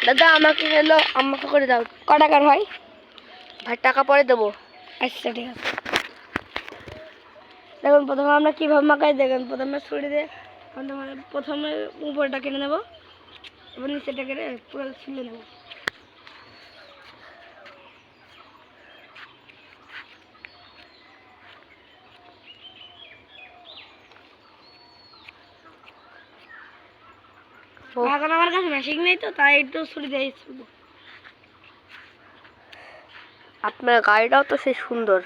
দাদা আমাকে হলো আমাকে করে দাও। ক টাকার ভাই? ভাই টাকা পরে দেবো। আচ্ছা ঠিক আছে। দেখুন প্রথমে আমরা কীভাবে মাখাই দেখেন। প্রথমে ছুরি দিয়ে প্রথমে উপরটা কেটে নেব, এবার নিচেটা কেটে পুরো ছিলে নেব। এখন আমার কাছে মেশিন নেই তো, তাই একটু ছুরি দিয়ে ছুলবো। আপনার গাড়িটাও তো সে সুন্দর।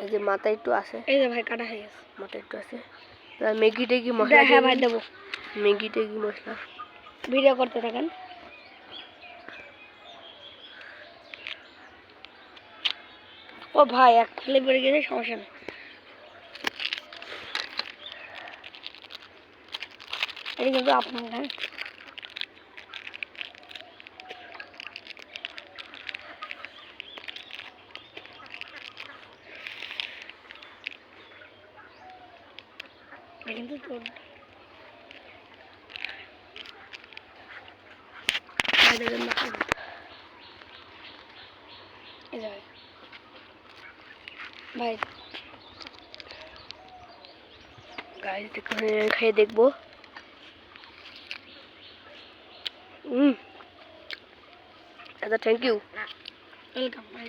এই যে মাথা একটু আছে, এই যে ভাই কাটা হয়ে গেছে, মাথা একটু আছে। ম্যাগি টেগি মশলা। হ্যাঁ ভাই দেবো। ম্যাগি টেগি মশলা ভিডিও করতে থাকেন। ও ভাই এক খালি পড়ে গেছে, সমস্যা নেই। এটা কিন্তু আপনার হ্যাঁ। কিন্তু তোর ভাই গাড়ি খেয়ে দেখবো। দাদা থ্যাংক ইউ। ওয়েলকাম ভাই।